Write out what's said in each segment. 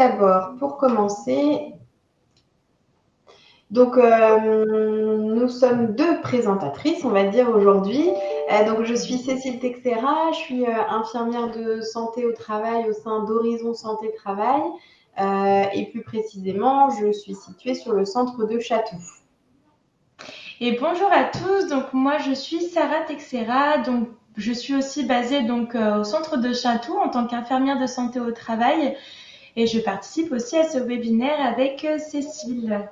d'abord, pour commencer, donc nous sommes deux présentatrices, on va dire aujourd'hui. Donc je suis Cécile Texera, je suis infirmière de santé au travail au sein d'Horizon Santé Travail. Et plus précisément, je suis située sur le centre de Chatou. Et bonjour à tous, donc moi je suis Sarah Texera, donc je suis aussi basée au centre de Chatou en tant qu'infirmière de santé au travail et je participe aussi à ce webinaire avec Cécile.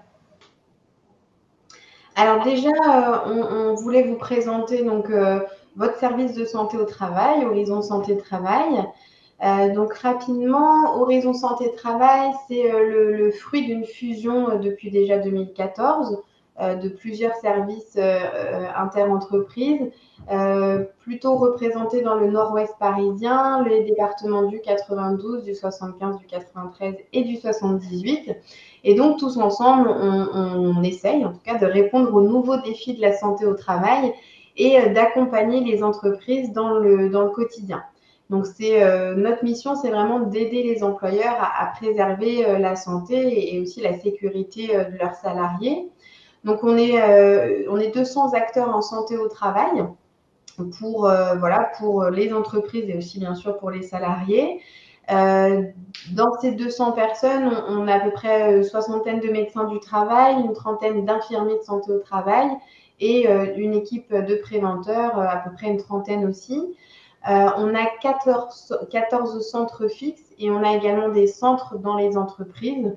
Alors déjà, on voulait vous présenter donc votre service de santé au travail, Horizon Santé Travail. Donc rapidement, Horizon Santé Travail, c'est le fruit d'une fusion depuis déjà 2014 de plusieurs services interentreprises, plutôt représentés dans le nord-ouest parisien, les départements du 92, du 75, du 93 et du 78. Et donc tous ensemble, on essaye en tout cas de répondre aux nouveaux défis de la santé au travail et d'accompagner les entreprises dans le quotidien. Donc notre mission, c'est vraiment d'aider les employeurs à préserver la santé et aussi la sécurité de leurs salariés. Donc on est 200 acteurs en santé au travail pour les entreprises et aussi bien sûr pour les salariés. Dans ces 200 personnes, on a à peu près une soixantaine de médecins du travail, une trentaine d'infirmiers de santé au travail et une équipe de préventeurs, à peu près une trentaine aussi. On a 14 centres fixes et on a également des centres dans les entreprises.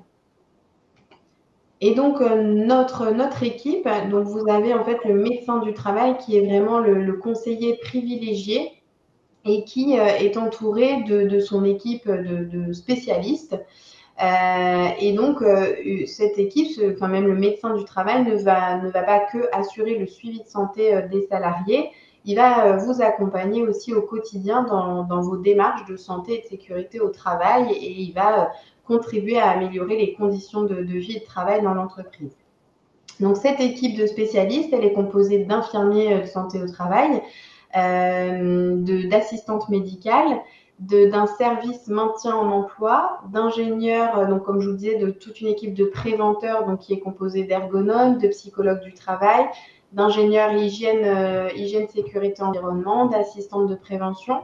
Et donc, notre équipe, donc vous avez en fait le médecin du travail qui est vraiment le conseiller privilégié et qui est entouré de son équipe de spécialistes. Et donc, cette équipe, enfin même le médecin du travail ne va pas que assurer le suivi de santé des salariés, il va vous accompagner aussi au quotidien dans vos démarches de santé et de sécurité au travail et il va contribuer à améliorer les conditions de vie et de travail dans l'entreprise. Donc cette équipe de spécialistes, elle est composée d'infirmiers de santé au travail, d'assistantes médicales, d'un service maintien en emploi, d'ingénieurs, donc comme je vous disais, de toute une équipe de préventeurs, donc qui est composée d'ergonomes, de psychologues du travail, d'ingénieurs hygiène, sécurité, environnement, d'assistantes de prévention.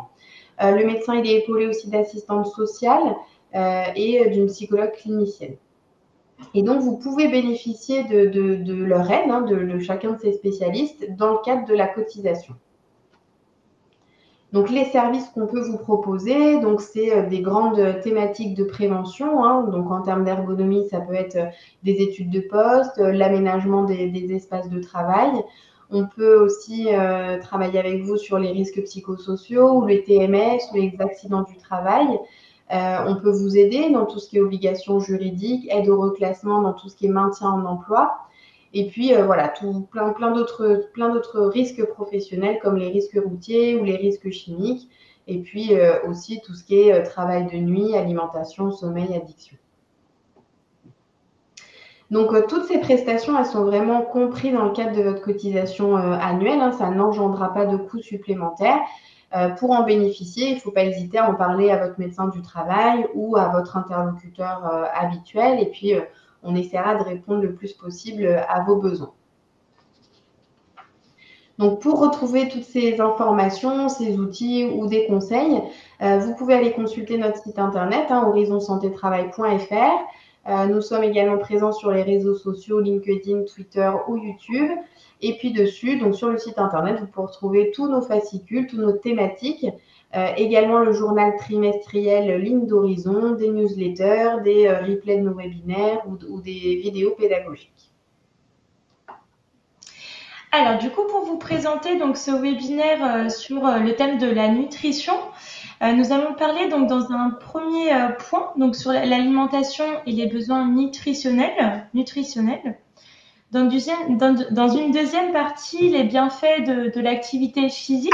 Le médecin, il est épaulé aussi d'assistantes sociales et d'une psychologue clinicienne. Et donc, vous pouvez bénéficier de leur aide, de chacun de ces spécialistes, dans le cadre de la cotisation. Donc, les services qu'on peut vous proposer, donc c'est des grandes thématiques de prévention. Donc, en termes d'ergonomie, ça peut être des études de poste, l'aménagement des espaces de travail. On peut aussi travailler avec vous sur les risques psychosociaux ou les TMS ou les accidents du travail. On peut vous aider dans tout ce qui est obligations juridiques, aide au reclassement, dans tout ce qui est maintien en emploi. Et puis voilà, plein d'autres risques professionnels comme les risques routiers ou les risques chimiques. Et puis aussi tout ce qui est travail de nuit, alimentation, sommeil, addiction. Donc toutes ces prestations, elles sont vraiment comprises dans le cadre de votre cotisation annuelle. Ça n'engendrera pas de coûts supplémentaires. Pour en bénéficier, il ne faut pas hésiter à en parler à votre médecin du travail ou à votre interlocuteur habituel. Et puis, on essaiera de répondre le plus possible à vos besoins. Donc, pour retrouver toutes ces informations, ces outils ou des conseils, vous pouvez aller consulter notre site internet, horizonsantétravail.fr. Nous sommes également présents sur les réseaux sociaux, LinkedIn, Twitter ou YouTube. Et puis dessus, donc sur le site internet, vous pouvez retrouver tous nos fascicules, toutes nos thématiques, également le journal trimestriel Ligne d'Horizon, des newsletters, des replays de nos webinaires ou des vidéos pédagogiques. Alors du coup, pour vous présenter donc ce webinaire sur le thème de la nutrition, nous allons parler donc dans un premier point donc sur l'alimentation et les besoins nutritionnels. Dans une deuxième partie, les bienfaits de l'activité physique.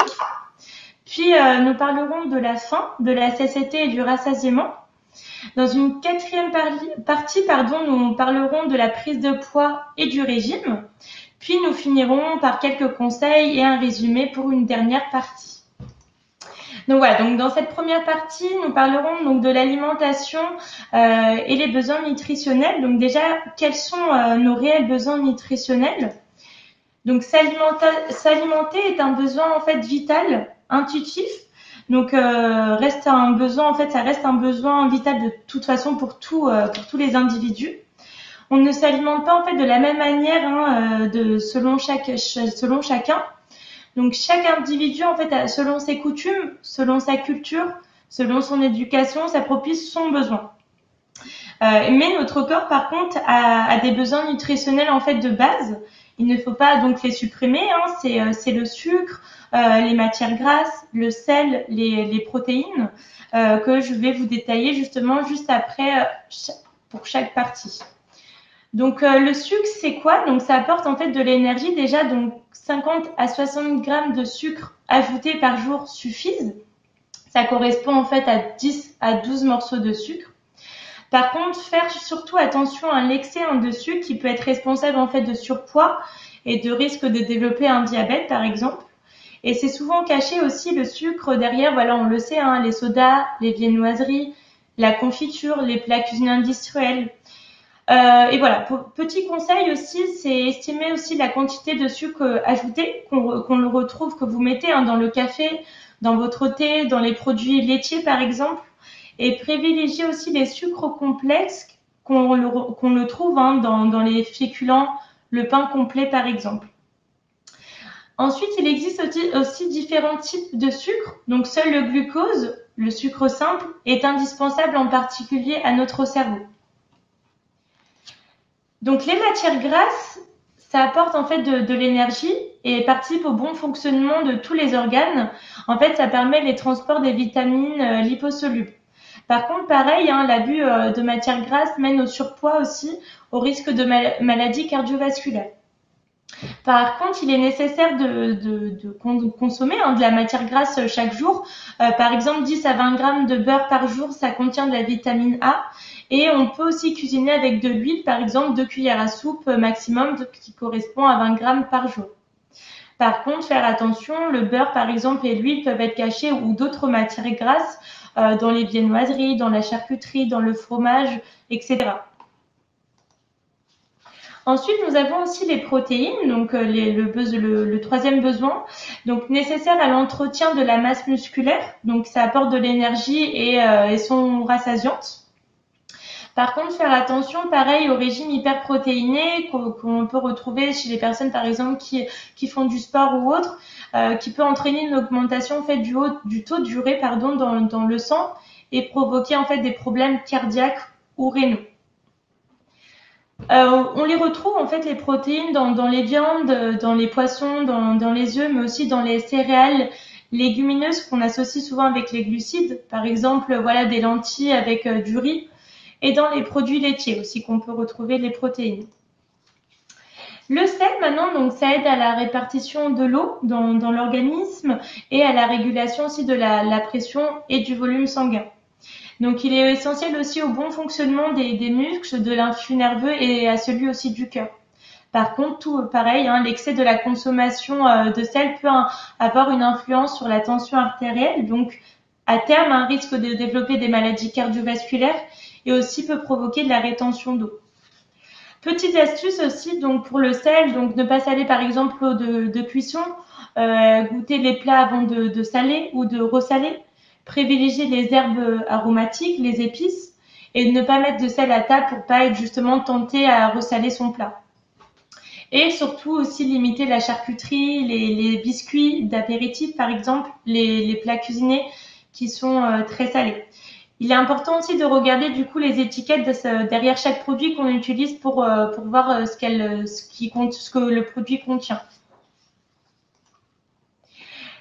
Puis, nous parlerons de la faim, de la satiété et du rassasiement. Dans une quatrième partie, nous parlerons de la prise de poids et du régime. Puis, nous finirons par quelques conseils et un résumé pour une dernière partie. Donc voilà, donc dans cette première partie, nous parlerons donc de l'alimentation et les besoins nutritionnels. Donc déjà, quels sont nos réels besoins nutritionnels? Donc s'alimenter est un besoin en fait vital, intuitif. Donc reste un besoin, en fait, ça reste un besoin vital de toute façon pour tous les individus. On ne s'alimente pas en fait de la même manière selon chacun. Donc chaque individu en fait, selon ses coutumes, selon sa culture, selon son éducation, s'approprie son besoin. Mais notre corps, par contre, a des besoins nutritionnels en fait de base. Il ne faut pas donc les supprimer. C'est le sucre, les matières grasses, le sel, les protéines que je vais vous détailler justement juste après pour chaque partie. Donc le sucre, c'est quoi? Donc ça apporte en fait de l'énergie déjà. Donc 50 à 60 grammes de sucre ajouté par jour suffisent. Ça correspond en fait à 10 à 12 morceaux de sucre. Par contre, faire surtout attention à l'excès de sucre qui peut être responsable en fait de surpoids et de risque de développer un diabète par exemple. Et c'est souvent caché aussi le sucre derrière, voilà, on le sait, les sodas, les viennoiseries, la confiture, les plats cuisinés industriels. Et voilà, petit conseil aussi, c'est estimer aussi la quantité de sucre ajouté qu'on le retrouve, que vous mettez dans le café, dans votre thé, dans les produits laitiers par exemple. Et privilégier aussi les sucres complexes qu'on le trouve dans les féculents, le pain complet par exemple. Ensuite, il existe aussi différents types de sucre. Donc seul le glucose, le sucre simple, est indispensable en particulier à notre cerveau. Donc les matières grasses, ça apporte en fait de l'énergie et participe au bon fonctionnement de tous les organes. En fait, ça permet les transports des vitamines liposolubles. Par contre, pareil, l'abus de matières grasses mène au surpoids aussi, au risque de maladies cardiovasculaires. Par contre, il est nécessaire de consommer de la matière grasse chaque jour. Par exemple, 10 à 20 grammes de beurre par jour, ça contient de la vitamine A. Et on peut aussi cuisiner avec de l'huile, par exemple 2 cuillères à soupe maximum, qui correspond à 20 grammes par jour. Par contre, faire attention, le beurre par exemple et l'huile peuvent être cachés ou d'autres matières grasses dans les viennoiseries, dans la charcuterie, dans le fromage, etc. Ensuite, nous avons aussi les protéines, donc le troisième besoin, donc nécessaire à l'entretien de la masse musculaire. Donc ça apporte de l'énergie et sont rassasiantes. Par contre, faire attention, pareil, au régime hyperprotéiné qu'on peut retrouver chez les personnes, par exemple, qui font du sport ou autre, qui peut entraîner une augmentation en fait du taux d'urée dans le sang et provoquer en fait des problèmes cardiaques ou rénaux. On les retrouve en fait les protéines dans les viandes, dans les poissons, dans les œufs, mais aussi dans les céréales légumineuses qu'on associe souvent avec les glucides. Par exemple, voilà, des lentilles avec du riz. Et dans les produits laitiers aussi qu'on peut retrouver les protéines. Le sel maintenant, donc ça aide à la répartition de l'eau dans l'organisme et à la régulation aussi de la pression et du volume sanguin. Donc il est essentiel aussi au bon fonctionnement des muscles, de l'influx nerveux et à celui aussi du cœur. Par contre, tout pareil, l'excès de la consommation de sel peut avoir une influence sur la tension artérielle, donc à terme un risque de développer des maladies cardiovasculaires et aussi peut provoquer de la rétention d'eau. Petite astuce aussi donc pour le sel, donc ne pas saler par exemple l'eau de cuisson, goûter les plats avant de saler ou de ressaler, privilégier les herbes aromatiques, les épices et ne pas mettre de sel à table pour pas être justement tenté à ressaler son plat. Et surtout aussi limiter la charcuterie, les biscuits d'apéritif par exemple, les plats cuisinés qui sont très salés. Il est important aussi de regarder du coup les étiquettes derrière chaque produit qu'on utilise pour voir ce que le produit contient.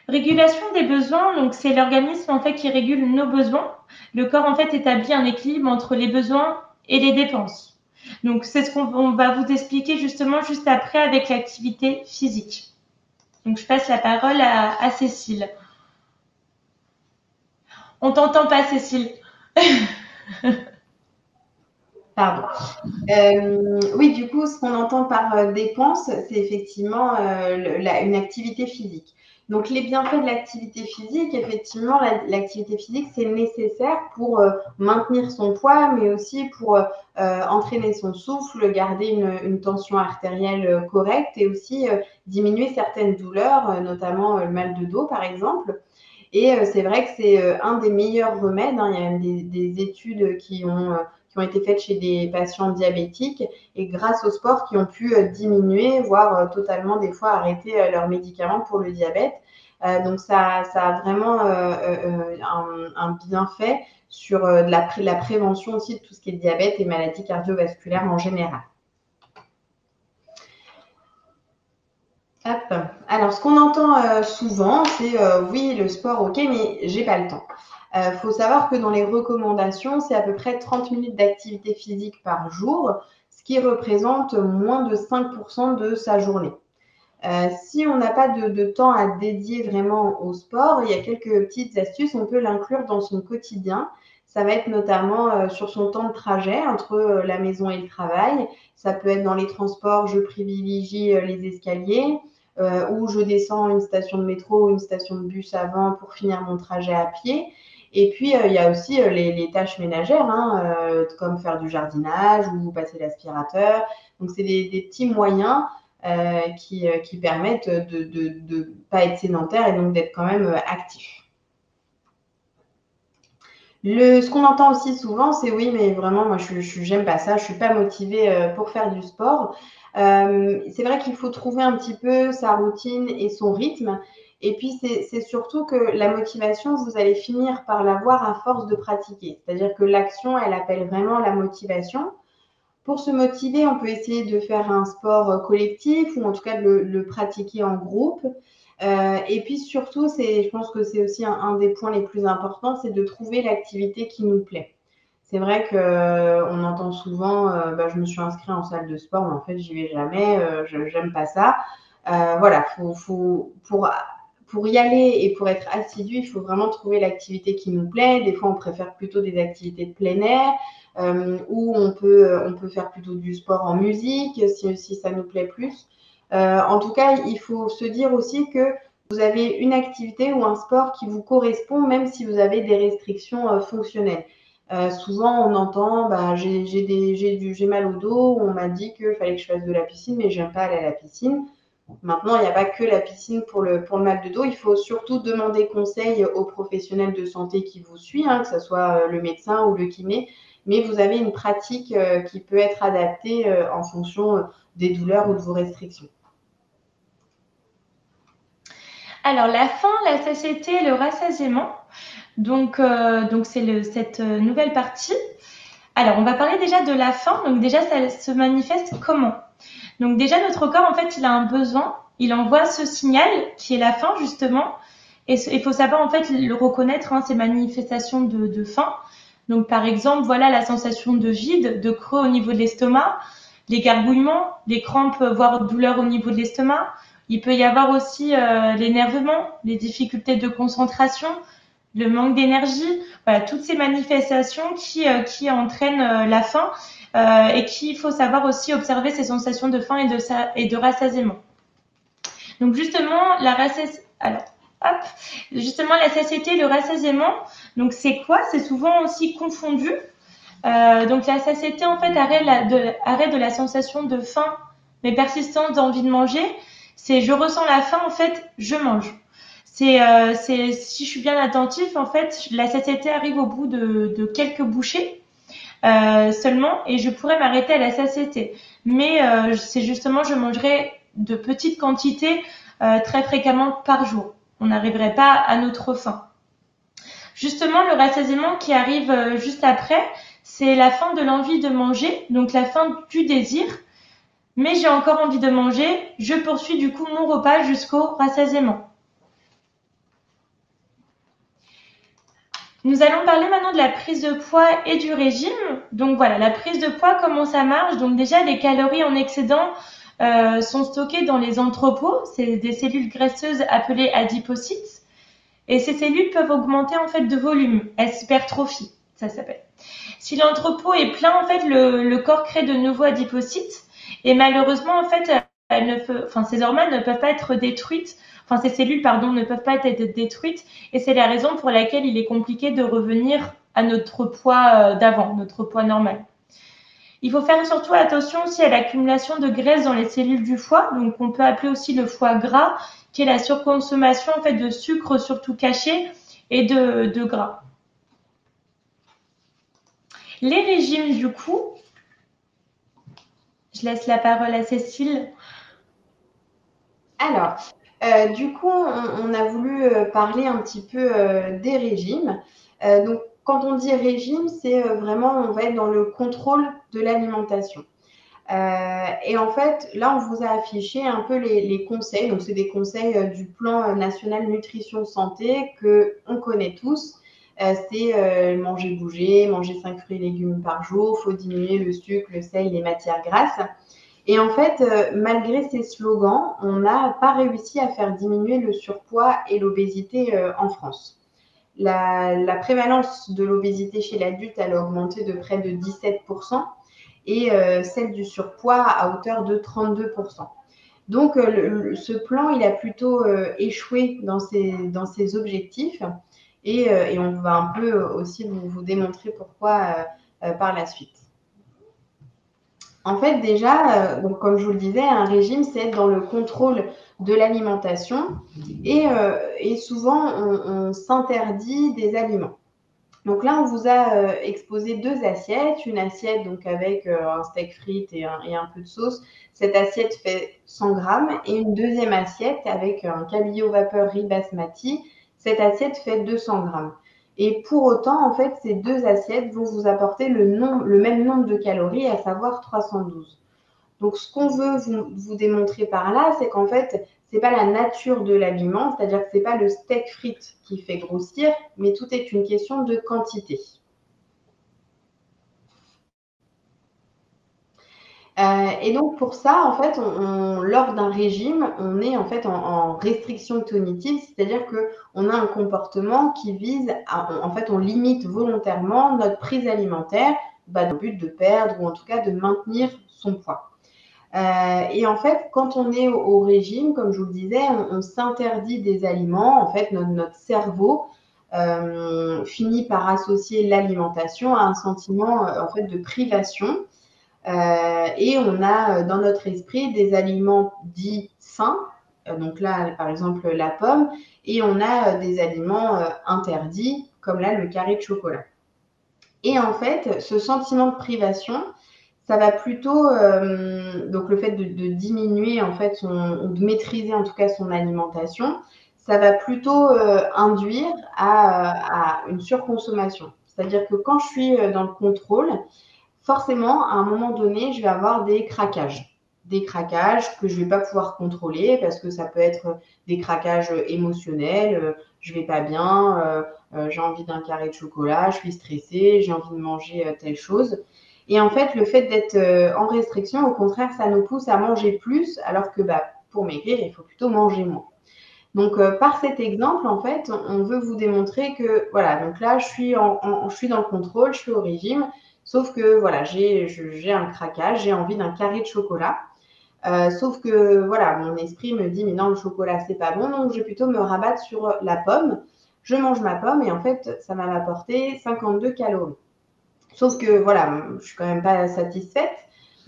Régulation des besoins, donc c'est l'organisme en fait qui régule nos besoins. Le corps en fait établit un équilibre entre les besoins et les dépenses. Donc c'est ce qu'on va vous expliquer justement juste après avec l'activité physique. Donc je passe la parole à Cécile. On t'entend pas, Cécile. Pardon. Oui, du coup, ce qu'on entend par dépense, c'est effectivement une activité physique. Donc, les bienfaits de l'activité physique, effectivement, l'activité physique, c'est nécessaire pour maintenir son poids, mais aussi pour entraîner son souffle, garder une tension artérielle correcte et aussi diminuer certaines douleurs, notamment le mal de dos, par exemple. Et c'est vrai que c'est un des meilleurs remèdes, hein. Il y a même des études qui ont été faites chez des patients diabétiques et grâce au sport qui ont pu diminuer, voire totalement des fois arrêter leurs médicaments pour le diabète. Donc ça a vraiment un bienfait sur la prévention aussi de tout ce qui est diabète et maladies cardiovasculaires en général. Hop. Alors, ce qu'on entend souvent, c'est oui, le sport, ok, mais j'ai pas le temps. Faut savoir que dans les recommandations, c'est à peu près 30 minutes d'activité physique par jour, ce qui représente moins de 5% de sa journée. Si on n'a pas de temps à dédier vraiment au sport, il y a quelques petites astuces, on peut l'inclure dans son quotidien. Ça va être notamment sur son temps de trajet entre la maison et le travail. Ça peut être dans les transports, je privilégie les escaliers ou je descends une station de métro ou une station de bus avant pour finir mon trajet à pied. Et puis, il y a aussi les tâches ménagères, hein, comme faire du jardinage ou passer l'aspirateur. Donc, c'est des petits moyens qui permettent de ne pas être sédentaire et donc d'être quand même actif. Ce qu'on entend aussi souvent, c'est oui, mais vraiment, moi, j'aime pas ça, je suis pas motivée pour faire du sport. C'est vrai qu'il faut trouver un petit peu sa routine et son rythme. Et puis, c'est surtout que la motivation, vous allez finir par l'avoir à force de pratiquer. C'est-à-dire que l'action, elle appelle vraiment la motivation. Pour se motiver, on peut essayer de faire un sport collectif ou en tout cas de le pratiquer en groupe. Et puis surtout, je pense que c'est aussi un des points les plus importants, c'est de trouver l'activité qui nous plaît. C'est vrai qu'on entend souvent, je me suis inscrite en salle de sport, mais en fait, j'y vais jamais, j'aime pas ça. Voilà, pour y aller et pour être assidu, il faut vraiment trouver l'activité qui nous plaît. Des fois, on préfère plutôt des activités de plein air, où on peut faire plutôt du sport en musique, si ça nous plaît plus. En tout cas, il faut se dire aussi que vous avez une activité ou un sport qui vous correspond, même si vous avez des restrictions fonctionnelles. Souvent, on entend j'ai mal au dos, on m'a dit qu'il fallait que je fasse de la piscine, mais j'aime pas aller à la piscine. Maintenant, il n'y a pas que la piscine pour le mal de dos. Il faut surtout demander conseil aux professionnels de santé qui vous suivent, hein, que ce soit le médecin ou le kiné. Mais vous avez une pratique qui peut être adaptée en fonction des douleurs ou de vos restrictions. Alors, la faim, la satiété, le rassasiement. Donc c'est cette nouvelle partie. Alors, on va parler déjà de la faim. Donc déjà, ça se manifeste comment? Donc déjà, notre corps, en fait, il a un besoin. Il envoie ce signal qui est la faim, justement. Et il faut savoir, en fait, le reconnaître, hein, ces manifestations de faim. Donc, par exemple, voilà la sensation de vide, de creux au niveau de l'estomac, les gargouillements, les crampes, voire douleurs au niveau de l'estomac. Il peut y avoir aussi l'énervement, les difficultés de concentration, le manque d'énergie. Voilà, toutes ces manifestations qui entraînent la faim et qu'il faut savoir aussi observer ces sensations de faim et de rassasiement. Donc justement, justement la satiété, le rassasiement. Donc c'est quoi? C'est souvent aussi confondu. Donc la satiété, en fait, arrêt de la sensation de faim, mais persistance d'envie de manger. C'est je ressens la faim, en fait, je mange. Si je suis bien attentif, en fait, la satiété arrive au bout de quelques bouchées seulement, et je pourrais m'arrêter à la satiété. Mais c'est justement, je mangerai de petites quantités très fréquemment par jour. On n'arriverait pas à notre faim. Justement, le rassasiement qui arrive juste après, c'est la fin de l'envie de manger, donc la fin du désir. Mais j'ai encore envie de manger, je poursuis du coup mon repas jusqu'au rassasiement. Nous allons parler maintenant de la prise de poids et du régime. Donc voilà, la prise de poids, comment ça marche? Donc déjà, les calories en excédent sont stockées dans les entrepôts. C'est des cellules graisseuses appelées adipocytes. Et ces cellules peuvent augmenter en fait de volume, hypertrophie, ça s'appelle. Si l'entrepôt est plein, en fait, le corps crée de nouveaux adipocytes. Et malheureusement, en fait, ces hormones ne peuvent pas être détruites, enfin ces cellules, pardon, ne peuvent pas être détruites, et c'est la raison pour laquelle il est compliqué de revenir à notre poids d'avant, notre poids normal. Il faut faire surtout attention aussi à l'accumulation de graisse dans les cellules du foie, donc on peut appeler aussi le foie gras, qui est la surconsommation en fait de sucre surtout caché et de gras. Les régimes du coup, je laisse la parole à Cécile. Alors, du coup, on a voulu parler un petit peu des régimes. Donc, quand on dit régime, c'est vraiment, on va être dans le contrôle de l'alimentation. Et en fait, là, on vous a affiché un peu les conseils. Donc, c'est des conseils du plan national nutrition santé que on connaît tous. C'est manger, bouger, manger 5 fruits et légumes par jour, faut diminuer le sucre, le sel, les matières grasses. Et en fait, malgré ces slogans, on n'a pas réussi à faire diminuer le surpoids et l'obésité en France. La prévalence de l'obésité chez l'adulte, elle a augmenté de près de 17% et celle du surpoids à hauteur de 32%. Donc, ce plan, il a plutôt échoué dans ses objectifs et on va un peu aussi vous démontrer pourquoi par la suite. En fait, déjà, donc comme je vous le disais, un régime, c'est être dans le contrôle de l'alimentation et souvent, on s'interdit des aliments. Donc là, on vous a exposé deux assiettes. Une assiette donc avec un steak frites et un peu de sauce. Cette assiette fait 100 grammes. Et une deuxième assiette avec un cabillaud vapeur riz basmati. Cette assiette fait 200 grammes. Et pour autant, en fait, ces deux assiettes vont vous apporter le même nombre de calories, à savoir 312. Donc, ce qu'on veut vous démontrer par là, c'est qu'en fait, c'est pas la nature de l'aliment, c'est-à-dire que c'est pas le steak frites qui fait grossir, mais tout est une question de quantité. Et donc pour ça, en fait, lors d'un régime, on est en fait en restriction cognitive, c'est-à-dire que on a un comportement qui vise en fait, on limite volontairement notre prise alimentaire, dans le but de perdre ou en tout cas de maintenir son poids. Et en fait, quand on est au régime, comme je vous le disais, on s'interdit des aliments. En fait, notre cerveau finit par associer l'alimentation à un sentiment en fait de privation. Et on a dans notre esprit des aliments dits sains, donc là, par exemple, la pomme, et on a des aliments interdits, comme là, le carré de chocolat. Et en fait, ce sentiment de privation, ça va plutôt, donc le fait de diminuer, en fait, ou de maîtriser en tout cas son alimentation, ça va plutôt induire à une surconsommation. C'est-à-dire que quand je suis dans le contrôle, forcément, à un moment donné, je vais avoir des craquages. Des craquages que je ne vais pas pouvoir contrôler parce que ça peut être des craquages émotionnels. Je ne vais pas bien, j'ai envie d'un carré de chocolat, je suis stressée, j'ai envie de manger telle chose. Et en fait, le fait d'être en restriction, au contraire, ça nous pousse à manger plus, alors que pour maigrir, il faut plutôt manger moins. Donc, par cet exemple, en fait, on veut vous démontrer que, voilà, donc là, je suis dans le contrôle, je suis au régime, sauf que, voilà, j'ai un craquage, j'ai envie d'un carré de chocolat. Sauf que, voilà, mon esprit me dit, mais non, le chocolat, c'est pas bon, donc je vais plutôt me rabattre sur la pomme. Je mange ma pomme et en fait, ça va m'apporter 52 calories. Sauf que, voilà, je suis quand même pas satisfaite,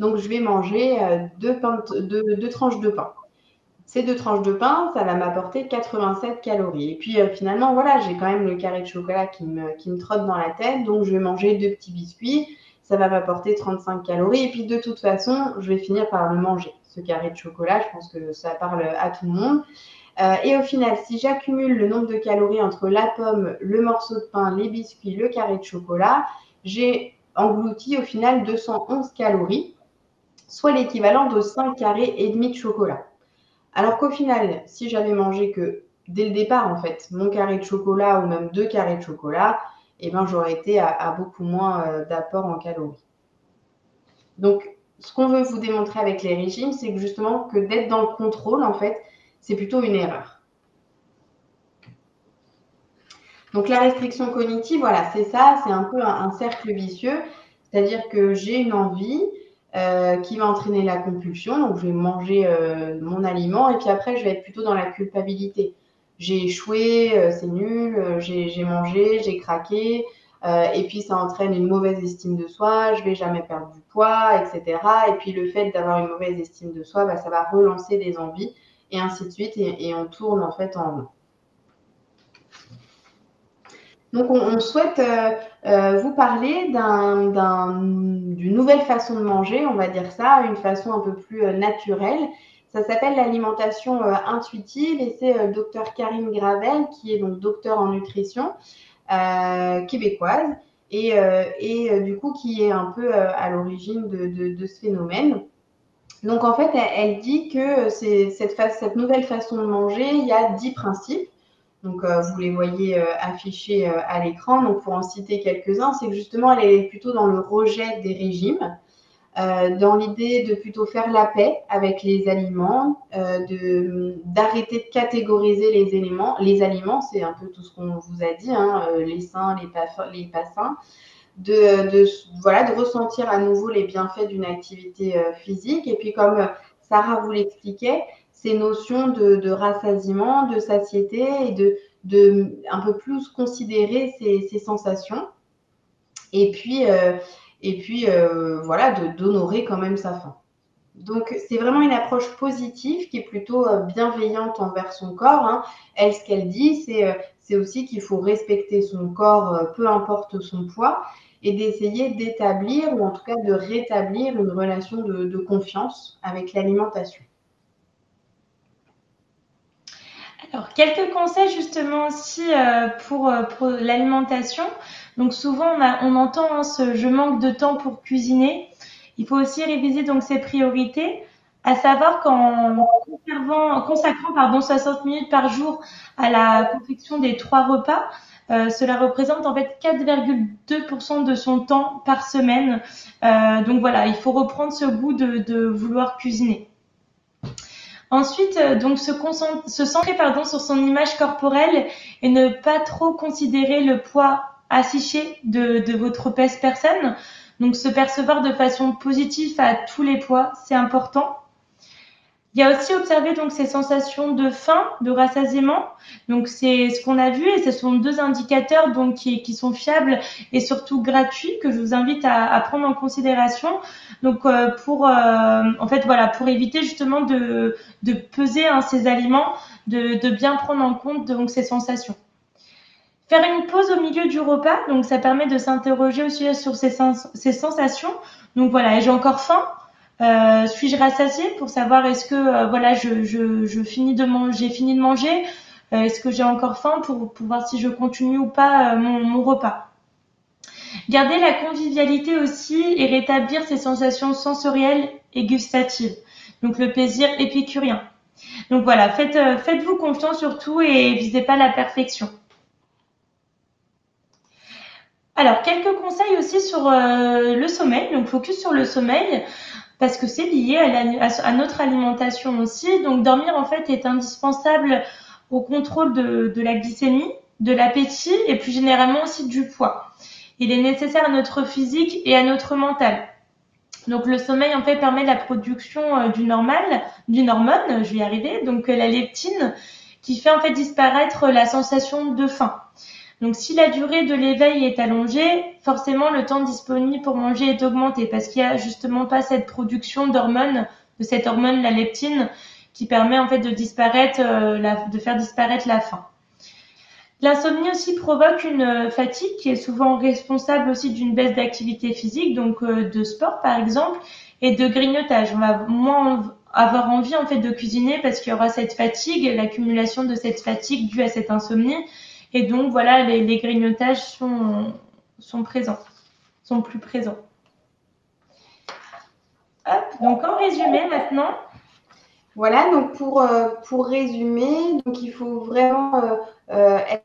donc je vais manger deux tranches de pain. Ces deux tranches de pain, ça va m'apporter 87 calories. Et puis finalement, voilà, j'ai quand même le carré de chocolat qui me trotte dans la tête. Donc, je vais manger deux petits biscuits. Ça va m'apporter 35 calories. Et puis, de toute façon, je vais finir par le manger. Ce carré de chocolat, je pense que ça parle à tout le monde. Et au final, si j'accumule le nombre de calories entre la pomme, le morceau de pain, les biscuits, le carré de chocolat, j'ai englouti au final 211 calories, soit l'équivalent de 5 carrés et demi de chocolat. Alors qu'au final, si j'avais mangé que dès le départ, en fait, mon carré de chocolat ou même deux carrés de chocolat, eh ben, j'aurais été à beaucoup moins d'apport en calories. Donc, ce qu'on veut vous démontrer avec les régimes, c'est que justement, que d'être dans le contrôle, en fait, c'est plutôt une erreur. Donc, la restriction cognitive, voilà, c'est ça, c'est un peu un cercle vicieux. C'est-à-dire que j'ai une envie, qui va entraîner la compulsion. Donc, je vais manger mon aliment et puis après, je vais être plutôt dans la culpabilité. J'ai échoué, c'est nul, j'ai mangé, j'ai craqué. Et puis, ça entraîne une mauvaise estime de soi, je vais jamais perdre du poids, etc. Et puis, le fait d'avoir une mauvaise estime de soi, bah, ça va relancer des envies et ainsi de suite. Et on tourne en fait en rond. Donc, on souhaite vous parler d'une nouvelle façon de manger, on va dire ça, une façon un peu plus naturelle. Ça s'appelle l'alimentation intuitive et c'est docteur Karine Gravel, qui est donc docteur en nutrition québécoise et du coup qui est un peu à l'origine de ce phénomène. Donc en fait, elle dit que cette nouvelle façon de manger, il y a 10 principes. Donc, vous les voyez affichés à l'écran. Donc, pour en citer quelques-uns, c'est que justement, elle est plutôt dans le rejet des régimes, dans l'idée de plutôt faire la paix avec les aliments, d'arrêter de catégoriser les aliments, c'est un peu tout ce qu'on vous a dit, hein, les sains, les pas sains, voilà, de ressentir à nouveau les bienfaits d'une activité physique. Et puis, comme Sarah vous l'expliquait, ces notions de rassasiement, de satiété et de un peu plus considérer ces sensations. Et puis, voilà, d'honorer quand même sa faim. Donc, c'est vraiment une approche positive qui est plutôt bienveillante envers son corps, hein. Elle, ce qu'elle dit, c'est aussi qu'il faut respecter son corps, peu importe son poids, et d'essayer d'établir, ou en tout cas de rétablir une relation de confiance avec l'alimentation. Alors, quelques conseils justement aussi pour l'alimentation. Donc souvent on entend hein, je manque de temps pour cuisiner. Il faut aussi réviser donc ses priorités, à savoir qu'en consacrant 60 minutes par jour à la confection des 3 repas, cela représente en fait 4,2% de son temps par semaine. Donc voilà, il faut reprendre ce goût de vouloir cuisiner. Ensuite, donc se centrer sur son image corporelle et ne pas trop considérer le poids affiché de votre obèse personne. Donc se percevoir de façon positive à tous les poids, c'est important. Il y a aussi observé donc ces sensations de faim, de rassasiement. Donc c'est ce qu'on a vu et ce sont 2 indicateurs donc qui sont fiables et surtout gratuits que je vous invite à prendre en considération. Donc en fait voilà, pour éviter justement de peser hein, ces aliments, de bien prendre en compte donc ces sensations. Faire une pause au milieu du repas, donc ça permet de s'interroger aussi sur ces sensations. Donc voilà, ai-je encore faim? Suis-je rassasiée pour savoir est-ce que voilà je finis de manger, j'ai fini de manger, est-ce que j'ai encore faim pour voir si je continue ou pas mon repas. Garder la convivialité aussi et rétablir ces sensations sensorielles et gustatives. Donc le plaisir épicurien. Donc voilà, faites-vous confiance surtout et visez pas la perfection. Alors, quelques conseils aussi sur le sommeil, donc focus sur le sommeil, parce que c'est lié à notre alimentation aussi. Donc, dormir, en fait, est indispensable au contrôle de la glycémie, de l'appétit et plus généralement aussi du poids. Il est nécessaire à notre physique et à notre mental. Donc, le sommeil, en fait, permet la production d'une hormone, je vais y arriver, donc la leptine, qui fait en fait disparaître la sensation de faim. Donc, si la durée de l'éveil est allongée, forcément, le temps disponible pour manger est augmenté parce qu'il n'y a justement pas cette production d'hormones, de cette hormone, la leptine, qui permet en fait de faire disparaître la faim. L'insomnie aussi provoque une fatigue qui est souvent responsable aussi d'une baisse d'activité physique, donc de sport par exemple, et de grignotage. On va moins avoir envie en fait de cuisiner parce qu'il y aura cette fatigue, l'accumulation de cette fatigue due à cette insomnie. Et donc, voilà, les grignotages sont présents, sont plus présents. Hop, donc, en résumé, maintenant. Voilà, donc pour résumer, donc il faut vraiment être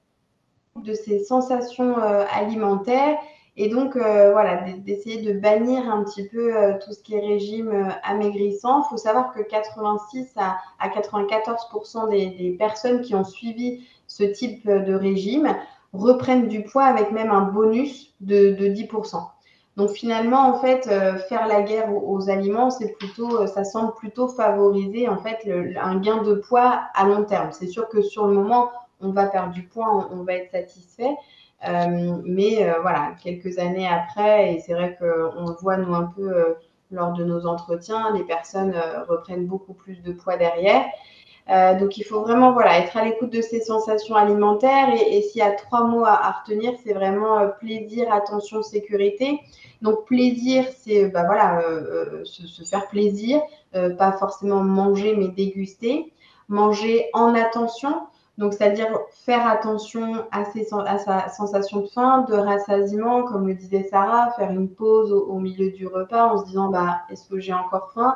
de ces sensations alimentaires et donc voilà, d'essayer de bannir un petit peu tout ce qui est régime amaigrissant. Il faut savoir que 86 à 94% des personnes qui ont suivi ce type de régime reprennent du poids avec même un bonus de 10%. Donc finalement, en fait, faire la guerre aux aliments, c'est plutôt, ça semble plutôt favoriser en fait un gain de poids à long terme. C'est sûr que sur le moment, on va perdre du poids, on va être satisfait. Mais voilà, quelques années après, et c'est vrai qu'on le voit nous un peu lors de nos entretiens, les personnes reprennent beaucoup plus de poids derrière. Donc il faut vraiment voilà, être à l'écoute de ses sensations alimentaires et s'il y a 3 mots à retenir, c'est vraiment plaisir, attention, sécurité. Donc plaisir, c'est voilà, se faire plaisir, pas forcément manger mais déguster. Manger en attention, donc c'est-à-dire faire attention à sa sensation de faim, de rassasiement, comme le disait Sarah, faire une pause au milieu du repas en se disant est-ce que j'ai encore faim?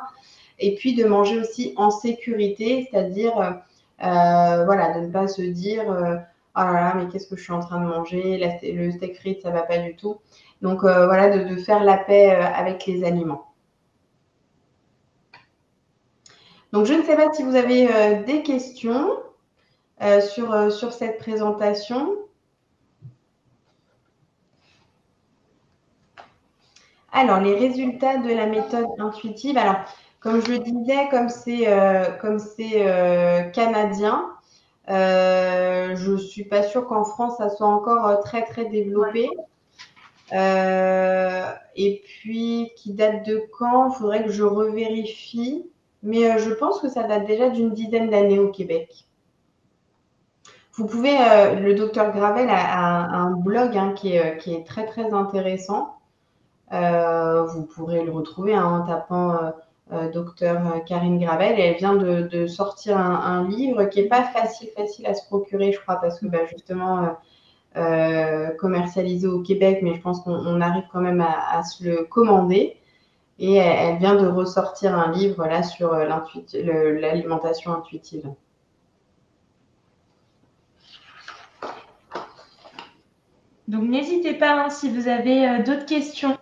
Et puis de manger aussi en sécurité, c'est-à-dire voilà, de ne pas se dire oh là là, mais qu'est-ce que je suis en train de manger? Le steak frites, ça va pas du tout. Donc voilà, de faire la paix avec les aliments. Donc je ne sais pas si vous avez des questions sur cette présentation. Alors, les résultats de la méthode intuitive. Alors, comme je le disais, comme c'est canadien, je ne suis pas sûre qu'en France, ça soit encore très, très développé. Et puis, qui date de quand? Il faudrait que je revérifie. Mais je pense que ça date déjà d'une dizaine d'années au Québec. Vous pouvez, le docteur Gravel a un blog qui est très, très intéressant. Vous pourrez le retrouver en tapant docteur Karine Gravel. Et elle vient de sortir un livre qui n'est pas facile à se procurer, je crois, parce que justement commercialisé au Québec, mais je pense qu'on arrive quand même à se le commander. Et elle vient de ressortir un livre là sur l'alimentation intuitive. Donc n'hésitez pas si vous avez d'autres questions.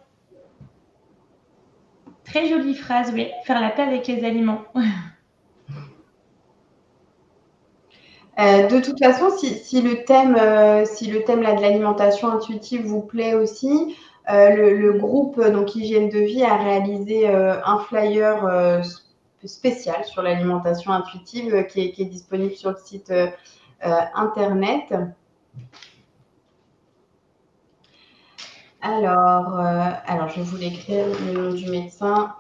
Très jolie phrase, oui, faire la paix avec les aliments. De toute façon, si le thème là, de l'alimentation intuitive vous plaît aussi, le groupe donc Hygiène de vie a réalisé un flyer spécial sur l'alimentation intuitive qui est disponible sur le site internet. Alors, je vais vous l'écrire, le nom du médecin.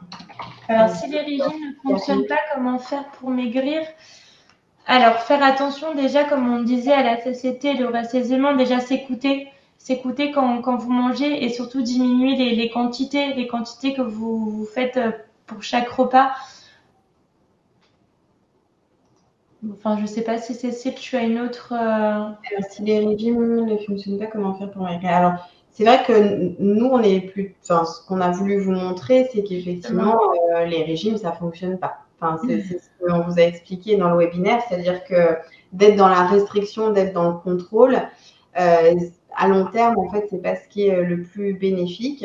Alors, si les régimes ne fonctionnent pas, comment faire pour maigrir? Alors, faire attention déjà, comme on disait, à la satiété, le rassasiement, déjà s'écouter quand vous mangez et surtout diminuer les quantités que vous faites pour chaque repas. Enfin, je ne sais pas si Cécile, tu as une autre... Alors, si les régimes ne fonctionnent pas, comment faire pour maigrir? Alors, c'est vrai que nous, on est plus... Enfin, ce qu'on a voulu vous montrer, c'est qu'effectivement, les régimes, ça ne fonctionne pas. Enfin, c'est ce qu'on vous a expliqué dans le webinaire, c'est-à-dire que d'être dans la restriction, d'être dans le contrôle, à long terme, en fait, c'est pas ce qui est le plus bénéfique.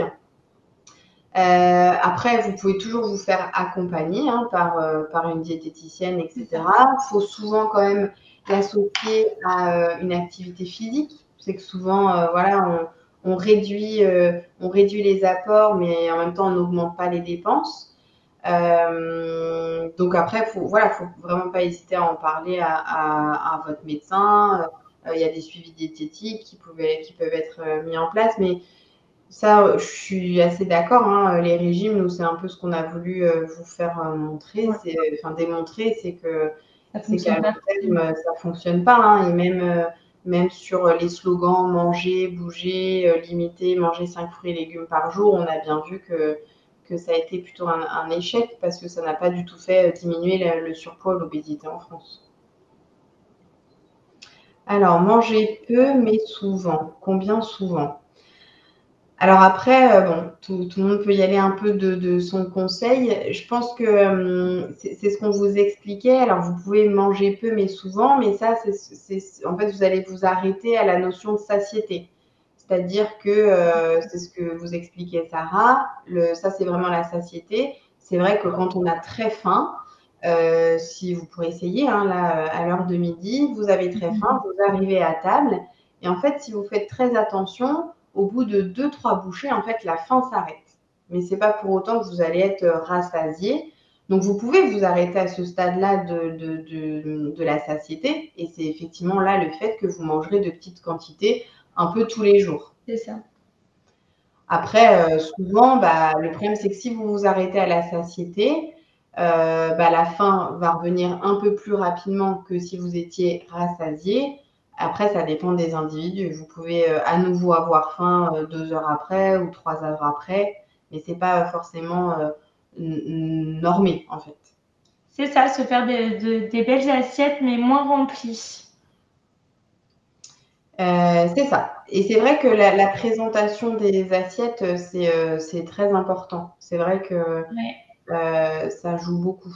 Après, vous pouvez toujours vous faire accompagner par une diététicienne, etc. Il faut souvent quand même l'associer à une activité physique. C'est que souvent, voilà, on réduit les apports, mais en même temps, on n'augmente pas les dépenses. Donc après, faut vraiment pas hésiter à en parler à votre médecin. Il y a des suivis diététiques qui peuvent être mis en place, mais ça, je suis assez d'accord. Les régimes, nous, c'est un peu ce qu'on a voulu vous faire montrer, démontrer, c'est qu'à long terme, ça fonctionne pas. Et même sur les slogans manger, bouger, limiter, manger 5 fruits et légumes par jour, on a bien vu que ça a été plutôt un échec parce que ça n'a pas du tout fait diminuer le surpoids ou l'obésité en France. Alors, manger peu mais souvent. Combien souvent? Alors après, tout le monde peut y aller un peu de son conseil. Je pense que c'est ce qu'on vous expliquait. Alors, vous pouvez manger peu, mais souvent, mais ça, en fait, vous allez vous arrêter à la notion de satiété. C'est-à-dire que c'est ce que vous expliquait Sarah. Ça, c'est vraiment la satiété. C'est vrai que quand on a très faim, si vous pourrez essayer, là, à l'heure de midi, vous avez très faim, vous arrivez à table. Et en fait, si vous faites très attention, au bout de 2-3 bouchées, en fait, la faim s'arrête. Mais ce n'est pas pour autant que vous allez être rassasié. Donc, vous pouvez vous arrêter à ce stade-là de la satiété. Et c'est effectivement là le fait que vous mangerez de petites quantités un peu tous les jours. C'est ça. Après, souvent, le problème, c'est que si vous vous arrêtez à la satiété, la faim va revenir un peu plus rapidement que si vous étiez rassasié. Après, ça dépend des individus. Vous pouvez à nouveau avoir faim 2 heures après ou 3 heures après, mais ce n'est pas forcément normé, en fait. C'est ça, se faire des belles assiettes, mais moins remplies. C'est ça. Et c'est vrai que la présentation des assiettes, c'est très important. C'est vrai que ça joue beaucoup.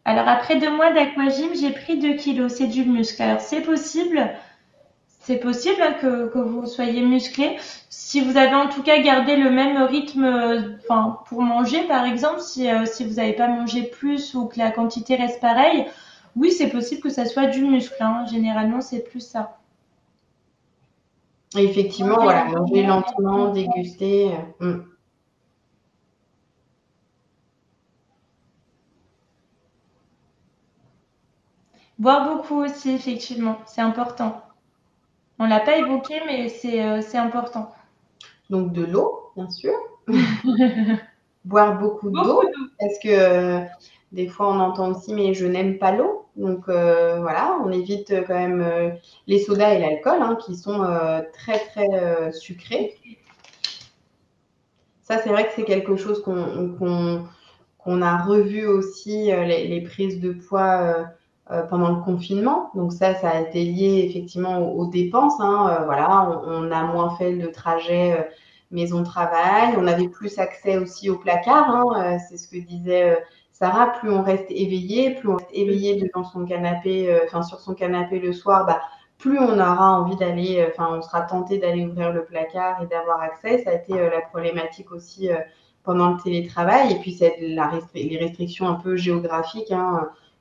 Alors, après 2 mois d'aquagym, j'ai pris 2 kilos. C'est du muscle. Alors, c'est possible que vous soyez musclé. Si vous avez en tout cas gardé le même rythme, pour manger, par exemple, si vous n'avez pas mangé plus ou que la quantité reste pareille, oui, c'est possible que ça soit du muscle. Hein. Généralement, c'est plus ça. Et effectivement, voilà, manger lentement, déguster. Boire beaucoup aussi, effectivement, c'est important. On l'a pas évoqué, mais c'est important. Donc de l'eau, bien sûr. Boire beaucoup d'eau. Parce que des fois, on entend aussi, mais je n'aime pas l'eau. Donc voilà, on évite quand même les sodas et l'alcool, hein, qui sont très, très sucrés. Ça, c'est vrai que c'est quelque chose qu'on a revu aussi, les prises de poids pendant le confinement. Donc ça a été lié effectivement aux dépenses. Hein. Voilà, on a moins fait de trajet maison-travail. On avait plus accès aussi au placard. Hein. C'est ce que disait Sarah. Plus on reste éveillé, devant son canapé, sur son canapé le soir, plus on aura envie d'aller, on sera tenté d'aller ouvrir le placard et d'avoir accès. Ça a été la problématique aussi pendant le télétravail. Et puis, c'est les restrictions un peu géographiques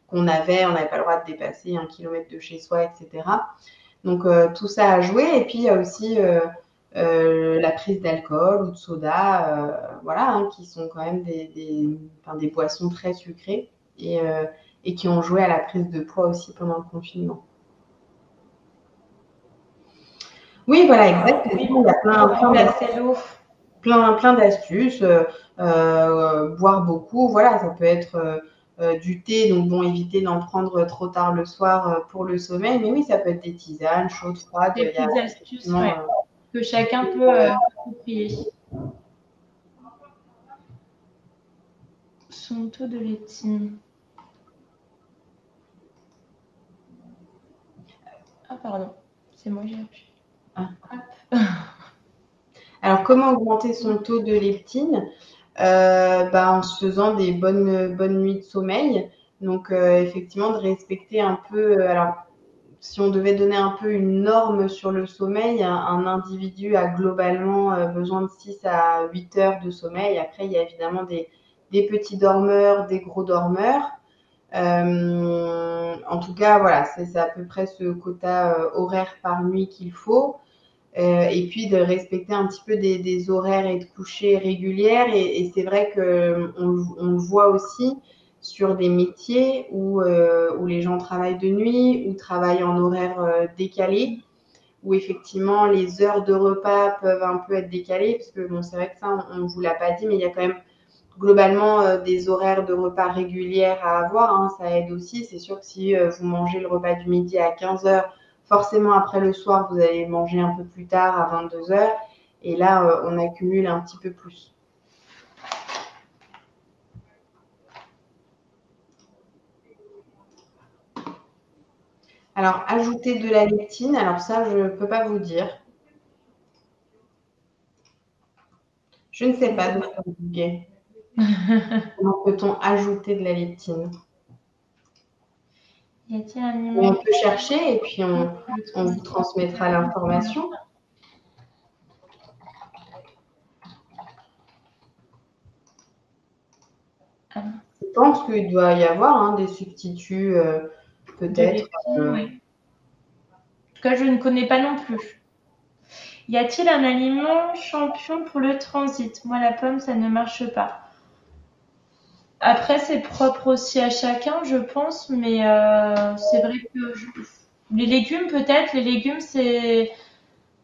qu'on avait. On n'avait pas le droit de dépasser 1 kilomètre de chez soi, etc. Donc, tout ça a joué. Et puis, il y a aussi la prise d'alcool ou de soda, qui sont quand même des boissons très sucrées et qui ont joué à la prise de poids aussi pendant le confinement. Oui, voilà, exactement. Il y a plein d'astuces. Boire beaucoup, voilà, ça peut être du thé, donc bon, éviter d'en prendre trop tard le soir pour le sommeil. Mais oui, ça peut être des tisanes chaudes, froides. Des petites astuces que chacun peut approprier. Son taux de leptine. Ah, pardon, c'est moi qui ai appuyé. Alors, comment augmenter son taux de leptine en se faisant des bonnes nuits de sommeil. Donc, effectivement, de respecter un peu. Alors, si on devait donner un peu une norme sur le sommeil, un individu a globalement besoin de 6 à 8 heures de sommeil. Après, il y a évidemment des petits dormeurs, des gros dormeurs. En tout cas, voilà, c'est à peu près ce quota horaire par nuit qu'il faut. Et puis de respecter un petit peu des horaires et de coucher régulières. Et c'est vrai qu'on le voit aussi sur des métiers où les gens travaillent de nuit ou travaillent en horaire décalé, où effectivement les heures de repas peuvent un peu être décalées, parce que bon, c'est vrai que ça, on ne vous l'a pas dit, mais il y a quand même globalement des horaires de repas régulières à avoir. Hein, ça aide aussi. C'est sûr que si vous mangez le repas du midi à 15 heures, forcément après le soir, vous allez manger un peu plus tard à 22 heures. Et là, on accumule un petit peu plus. Alors, ajouter de la leptine, alors ça, je ne peux pas vous dire. Je ne sais pas, docteur Duguay. Comment peut-on ajouter de la leptine? Y a-t-il un On peut chercher et puis on vous transmettra l'information. Je pense qu'il doit y avoir des substituts, peut-être. Oui. En tout cas, je ne connais pas non plus. Y a-t-il un aliment champion pour le transit? Moi, la pomme, ça ne marche pas. Après, c'est propre aussi à chacun, je pense, mais c'est vrai que les légumes, peut-être, les légumes, c'est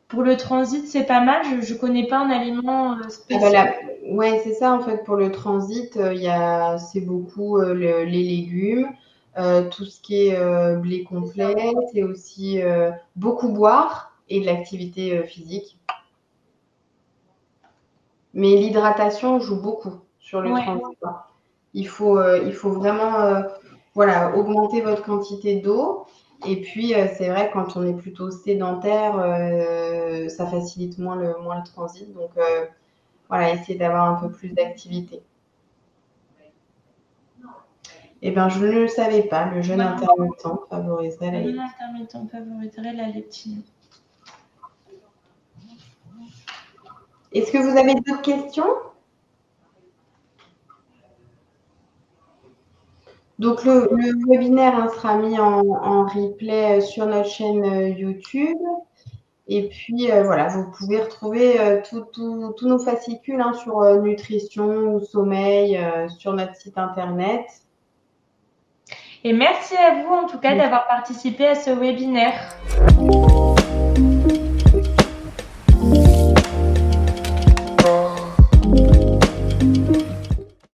pour le transit, c'est pas mal. Je connais pas un aliment Ah bah spécial. ouais, c'est ça en fait pour le transit, c'est beaucoup les légumes, tout ce qui est blé complet, c'est aussi beaucoup boire et de l'activité physique. Mais l'hydratation joue beaucoup sur le Ouais. transit. Il faut vraiment voilà, augmenter votre quantité d'eau. Et puis, c'est vrai, quand on est plutôt sédentaire, ça facilite moins le transit. Donc, voilà, essayer d'avoir un peu plus d'activité. Eh bien, je ne le savais pas, le jeûne Ouais. intermittent favoriserait la Le jeûne lecture. intermittent favoriserait la leptine. Est-ce que vous avez d'autres questions? Donc, le webinaire hein, sera mis en replay sur notre chaîne YouTube. Et puis, voilà, vous pouvez retrouver tous nos fascicules hein, sur nutrition ou sommeil sur notre site internet. Et merci à vous, en tout cas, d'avoir participé à ce webinaire.